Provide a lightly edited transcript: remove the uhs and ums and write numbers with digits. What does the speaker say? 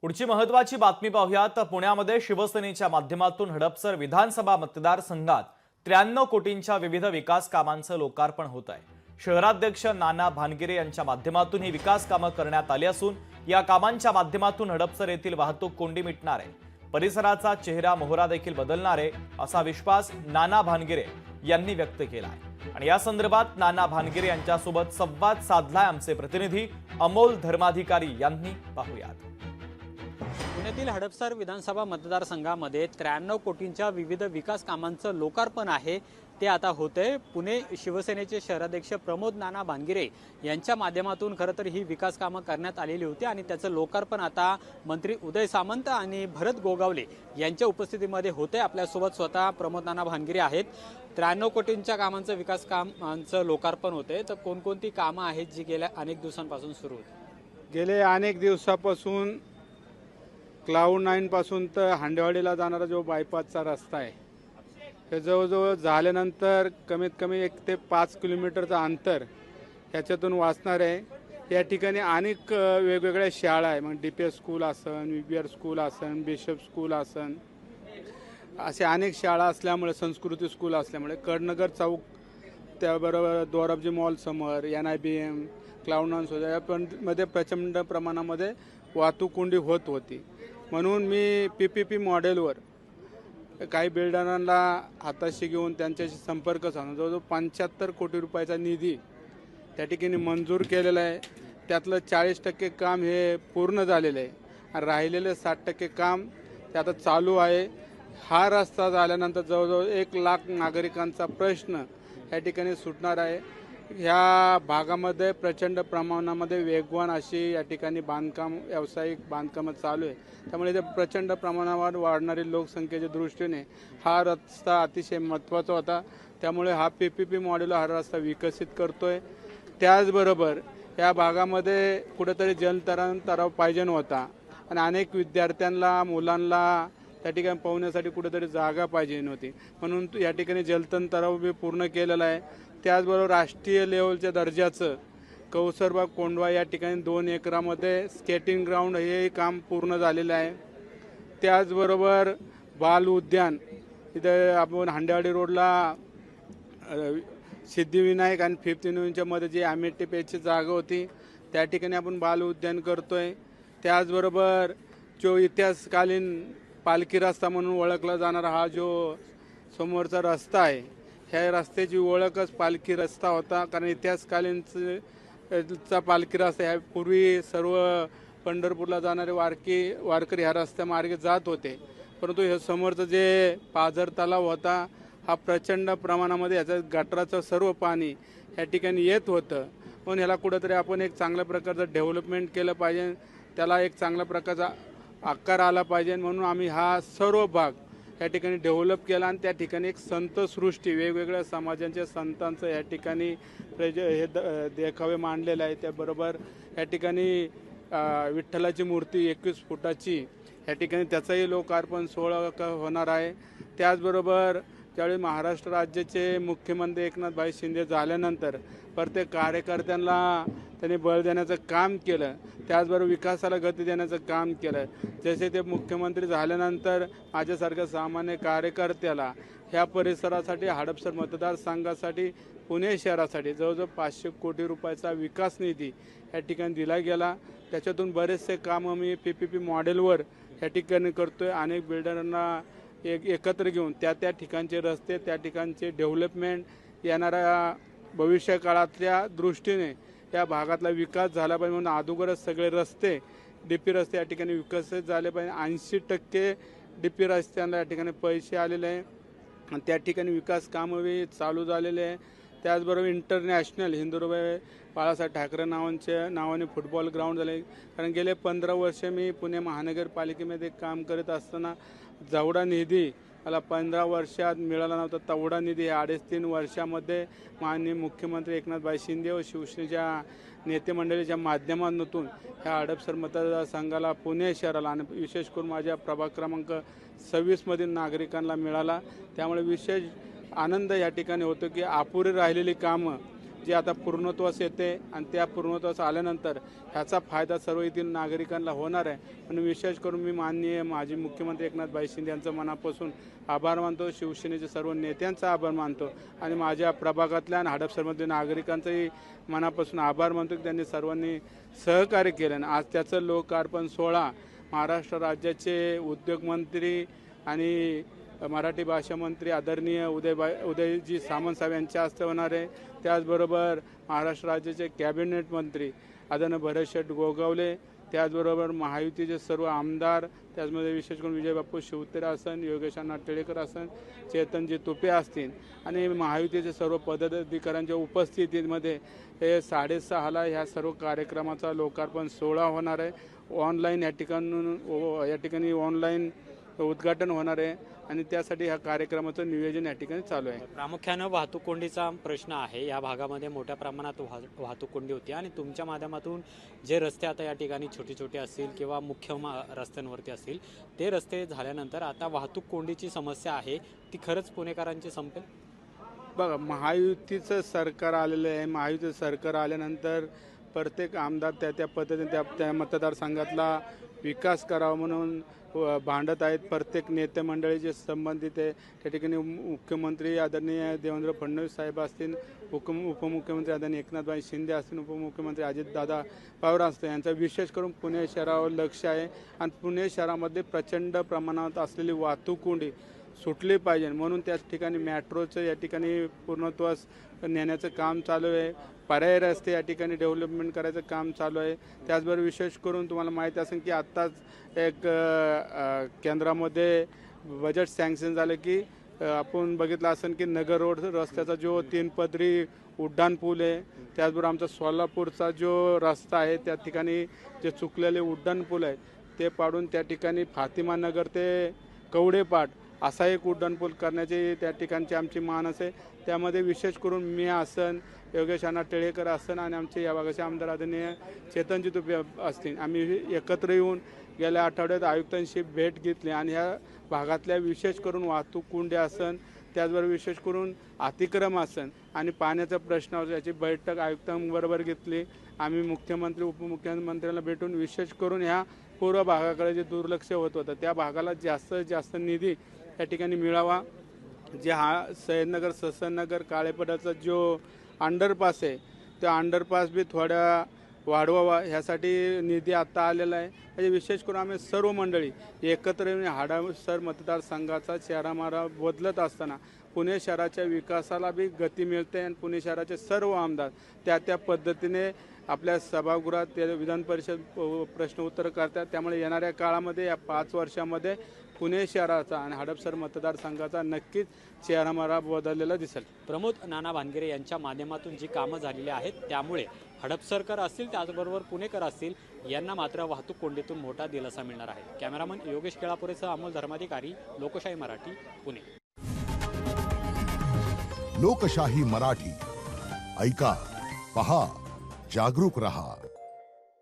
पुढची महत्त्वाची बातमी पाहूयात। पुण्यामध्ये शिवसेनेच्या माध्यमातून हडपसर विधानसभा मतदारसंघात 93 कोटींच्या विविध विकास कामांचं लोकार्पण होत आहे। शहराध्यक्ष नाना भानगिरे यांच्या माध्यमातून ही विकास कामं करण्यात आली असून या कामांच्या माध्यमातून हडपसर येथील वाहतूक कोंडी मिटणार आहे, परिसराचा चेहरा मोहरा देखील बदलणार आहे असा विश्वास नाना भानगिरे यांनी व्यक्त केला आहे। आणि या संदर्भात नाना भानगिरे यांच्यासोबत संवाद साधलाय आमचे प्रतिनिधी अमोल धर्माधिकारी यांनी। पाहूयात। पुण्यातील हडपसर विधानसभा मतदारसंघामध्ये 93 कोटींच्या विविध विकास कामांचं लोकार्पण आहे ते आता होते। पुणे शिवसेनेचे शहराध्यक्ष प्रमोद नाना भानगिरे यांच्या माध्यमातून खरं तर ही विकास कामं करण्यात आलेली होती आणि त्याचं लोकार्पण आता मंत्री उदय सामंत आणि भरत गोगावले यांच्या उपस्थितीमध्ये होते। आपल्यासोबत स्वतः प्रमोद नाना भानगिरे आहेत। 93 कोटींच्या कामांचं विकास कामांचं लोकार्पण होते, तर कोणकोणती कामं आहेत जी गेल्या अनेक दिवसांपासून सुरू होती? गेले अनेक दिवसापासून क्लाउड 9 पासून तर हांडेवाडीला जाणारा जो बायपासचा रस्ता आहे हे जवळजवळ झाल्यानंतर कमीत कमी 1 ते 5 किलोमीटरचं अंतर ह्याच्यातून वाचणार आहे। या ठिकाणी अनेक वेगवेगळ्या शाळा आहे, मग DPS स्कूल असन, VBR स्कूल असन, बिशप स्कूल असन, असे अनेक शाळा असल्यामुळे, संस्कृती स्कूल असल्यामुळे कडनगर चौक त्याबरोबर दोराबजी मॉल समोर NIBM क्लाउड 9 पण मध्ये प्रचंड प्रमाणामध्ये वाहतूक कोंडी होत होती। म्हणून मी PPP मॉडेलवर काही बिल्डरांना हाताशी घेऊन त्यांच्याशी संपर्क साधून जवळजवळ 75 कोटी रुपयाचा निधी त्या ठिकाणी मंजूर केलेला आहे। त्यातलं 40% काम हे पूर्ण झालेलं आहे आणि राहिलेले 60% काम ते आता चालू आहे। हा रस्ता झाल्यानंतर जवळजवळ 1 लाख नागरिकांचा प्रश्न या ठिकाणी सुटणार आहे। ह्या भागामध्ये प्रचंड प्रमाणामध्ये वेगवान अशी या ठिकाणी बांधकाम व्यावसायिक बांधकामं चालू आहे, त्यामुळे ते प्रचंड प्रमाणावर वाढणारी लोकसंख्येच्या दृष्टीने हा रस्ता अतिशय महत्त्वाचा होता। त्यामुळे हा PPP मॉडेल हा रस्ता विकसित करतोय। त्याचबरोबर या भागामध्ये कुठेतरी जलतरण तलाव पाहिजे होता आणि अनेक विद्यार्थ्यांना मुलांना त्या ठिकाणी पोहण्यासाठी कुठेतरी जागा पाहिजे नव्हती, म्हणून या ठिकाणी जलतरण तलाव बी पूर्ण केलेला आहे। त्याचबरोबर राष्ट्रीय लेवलच्या दर्जाचं कौसरबाग कोंडवा या ठिकाणी 2 एकरामध्ये स्केटिंग ग्राउंड हे काम पूर्ण झालेलं आहे। त्याचबरोबर बाल उद्यान इथं आपण हांडेवाडी रोडला सिद्धिविनायक आणि 5th एव्हन्यूच्या मध्ये जी अमेठी पेजची जागा होती त्या ठिकाणी आपण बाल उद्यान करतोय। त्याचबरोबर जो इतिहासकालीन पालखी रस्ता म्हणून ओळखला जाणारा हा जो समोरचा रस्ता आहे, ह्या रस्त्याची ओळखच पालखी रस्ता होता, कारण इतिहासकालीनचा पालखी रस्ता ह्या पूर्वी सर्व पंढरपूरला जाणारे वारकरी ह्या रस्त्यामार्गे जात होते, परंतु हे समोरचं जे पाझर तलाव होता हा प्रचंड प्रमाणामध्ये याचं गटाराचं सर्व पाणी ह्या ठिकाणी येत होतं। म्हणून ह्याला कुठंतरी आपण एक चांगल्या प्रकारचं डेव्हलपमेंट केलं पाहिजे, त्याला एक चांगल्या प्रकारचा आकार आला पाहिजे, म्हणून आम्ही हा सर्व भाग या ठिकाणी डेव्हलप केला आणि त्या ठिकाणी एक संतसृष्टी वेगवेगळ्या समाजांच्या संतांचं या ठिकाणी हे देखावे मांडलेले आहे। त्याबरोबर या ठिकाणी विठ्ठलाची मूर्ती 21 फुटाची या ठिकाणी त्याचाही लोकार्पण सोहळा होणार आहे। त्याचबरोबर ज्यावेळी महाराष्ट्र राज्याचे मुख्यमंत्री एकनाथ शिंदे झाल्यानंतर प्रत्येक कार्यकर्त्यांना त्यांनी बळ देण्याचं काम केलं, त्याचबरोबर विकासाला गती देण्याचं काम केलं। जसे ते मुख्यमंत्री झाल्यानंतर माझ्यासारख्या सामान्य कार्यकर्त्याला ह्या परिसरासाठी हडपसर मतदारसंघासाठी पुणे शहरासाठी जवळजवळ 500 कोटी रुपयाचा विकास निधी या ठिकाणी दिला गेला। त्याच्यातून बरेचसे कामं मी PPP मॉडेलवर या ठिकाणी करतोय। अनेक बिल्डरांना एकत्र घेऊन त्या ठिकाणचे रस्ते, त्या ठिकाणचे डेव्हलपमेंट येणाऱ्या भविष्य काळातल्या दृष्टीने या भागातला विकास झाला पाहिजे, म्हणून अगोदरच सगळे रस्ते DP रस्ते या ठिकाणी विकसित झाले पाहिजे। 80% DP रस्त्यांना या ठिकाणी पैसे आलेले आहे आणि त्या ठिकाणी विकास कामं चालू झालेले आहे। त्याचबरोबर इंटरनॅशनल हिंदुराव बाळासाहेब ठाकरे नावाने फुटबॉल ग्राउंड झाले, कारण गेले 15 वर्ष मी पुणे महानगरपालिकेमध्ये काम करत असताना जेवढा निधी मला 15 वर्षात मिळाला नव्हता तेवढा निधी 2.5-3 वर्षामध्ये माननीय मुख्यमंत्री एकनाथ शिंदे व शिवसेनेच्या नेते मंडळीच्या माध्यमातून ह्या हडपसर मतदारसंघाला पुणे शहराला आणि विशेष करून माझ्या प्रभाग क्रमांक 26 मधील नागरिकांना मिळाला। त्यामुळे विशेष आनंद या ठिकाणी होतो की अपुरी राहिलेली कामं जे आता पूर्णत्वास येते आणि त्या पूर्णत्वास आल्यानंतर ह्याचा फायदा सर्व येथील नागरिकांना होणार आहे. आणि विशेष करून मी माननीय माजी मुख्यमंत्री एकनाथ शिंदे यांचं मनापासून आभार मानतो, शिवसेनेचे सर्व नेत्यांचा आभार मानतो आणि माझ्या प्रभागातल्या आणि हडपसरमधील नागरिकांचाही मनापासून आभार मानतो की त्यांनी सर्वांनी सहकार्य केलं. आणि आज त्याचं लोकार्पण सोहळा महाराष्ट्र राज्याचे उद्योगमंत्री आणि मराठी भाषा मंत्री आदरणीय उदयजी सामंत साहेब यांच्या हस्ते होणार आहे. त्याचबरोबर महाराष्ट्र राज्याचे कॅबिनेट मंत्री आदरणीय भरतशेठ गोगावले, त्याचबरोबर महायुतीचे सर्व आमदार, त्याचमध्ये विशेष करून विजयबापू शिवतेरा असन, योगेश अण्णा टिळेकर असन, चेतनजी तुपे असतील आणि महायुतीचे सर्व पदाधिकाऱ्यांच्या उपस्थितीमध्ये हे 6:30ला ह्या सर्व कार्यक्रमाचा लोकार्पण सोहळा होणार आहे. ऑनलाईन या ठिकाणी ऑनलाईन उद्घाटन होणार आहे आणि त्यासाठी ह्या कार्यक्रमाचं नियोजन या ठिकाणी चालू आहे. प्रामुख्यानं वाहतूक कोंडीचा प्रश्न आहे. या भागामध्ये मोठ्या प्रमाणात वाहतूक कोंडी होती आणि तुमच्या माध्यमातून जे रस्ते आता या ठिकाणी छोटे छोटे असतील किंवा मुख्य रस्त्यांवरती असतील, ते रस्ते झाल्यानंतर आता वाहतूक कोंडीची समस्या आहे ती खरंच पुणेकरांची संपेल? बघा, महायुतीचं सरकार आलेलं आहे. महायुतीचं सरकार आल्यानंतर प्रत्येक आमदार त्या पद्धतीने त्या मतदारसंघातला विकास करावा म्हणून भांडत आहेत. प्रत्येक नेते मंडळी जे संबंधित आहे त्या ठिकाणी मुख्यमंत्री आदरणीय देवेंद्र फडणवीस साहेब असतील, उपमुख्यमंत्री आदरणीय एकनाथ शिंदे असतील, उपमुख्यमंत्री अजितदादा पवार असतील, यांचा विशेष करून पुणे शहरावर लक्ष आहे. आणि पुणे शहरामध्ये प्रचंड प्रमाणात असलेली वाहतूक कोंडी सुटली पाहिजे म्हणून त्या ठिकाणी मेट्रोचं या ठिकाणी पूर्णत्वास नेण्याचं काम चालू आहे. पर्यायी रस्ते या ठिकाणी डेव्हलपमेंट करायचं काम चालू आहे. त्याचबरोबर विशेष करून तुम्हाला माहिती असेल की आत्ताच एक केंद्रामध्ये बजेट सँक्शन झालं की आपण बघितलं असेल की नगर रोड रस्त्याचा जो 3 पदरी उड्डाण पूल आहे, त्याचबरोबर आमचा सोलापूरचा जो रस्ता आहे त्या ठिकाणी जे चुकलेले उड्डाण पूल आहे ते पाडून त्या ठिकाणी फातिमा नगर ते कवडेपाट असा एक उड्डाणपूल करण्याची त्या ठिकाणची आमची मानस आहे. त्यामध्ये विशेष करून मी असन, योगेश अण्णा टिळेकर असन आणि आमचे या भागाचे आमदार आदरणीय चेतनजी तुपे असतील, आम्ही एकत्र येऊन गेल्या आठवड्यात आयुक्तांशी भेट घेतली आणि ह्या भागातल्या विशेष करून वाहतूक कोंडी असन, त्याचबरोबर विशेष करून अतिक्रम असन आणि पाण्याचा प्रश्नावर याची बैठक आयुक्तांबरोबर घेतली. आम्ही मुख्यमंत्री उपमुख्यमंत्र्यांना भेटून विशेष करून ह्या पूर्व भागाकडे जे दुर्लक्ष होत होतं त्या भागाला जास्तीत जास्त निधी या ठिकाणी मिळावा. जे सैयदनगर ससनगर काळेपडाचा जो अंडरपास आहे त्या अंडरपास बी थोड्या वाढवावा ह्यासाठी निधी आता आलेला आहे. म्हणजे विशेष करून आम्ही सर्व मंडळी एकत्र येऊन हडपसर मतदारसंघाचा चेहरामारा बदलत असताना पुणे शहराच्या विकासाला बी गती मिळते आणि पुणे शहराचे सर्व आमदार त्या पद्धतीने आपल्या सभागृहात ते विधान परिषद प्रश्न उत्तर करतात. त्यामुळे येणाऱ्या काळामध्ये या 5 वर्षामध्ये पुणे शहराचा आणि हडपसर मतदारसंघाचा नक्कीच चेहरामारा बदललेला दिसेल. प्रमोद नाना भानगिरे यांच्या माध्यमातून जी कामं झालेली आहेत त्यामुळे हडपसरकर असतील त्याचबरोबर पुणेकर असतील यांना मात्र वाहतूक कोंडीतून मोठा दिलासा मिळणार आहे. कॅमेरामन योगेश केळापुरेसह अमोल धर्माधिकारी, लोकशाही मराठी, पुणे. लोकशाही मराठी ऐका, पहा, जागरूक रहा.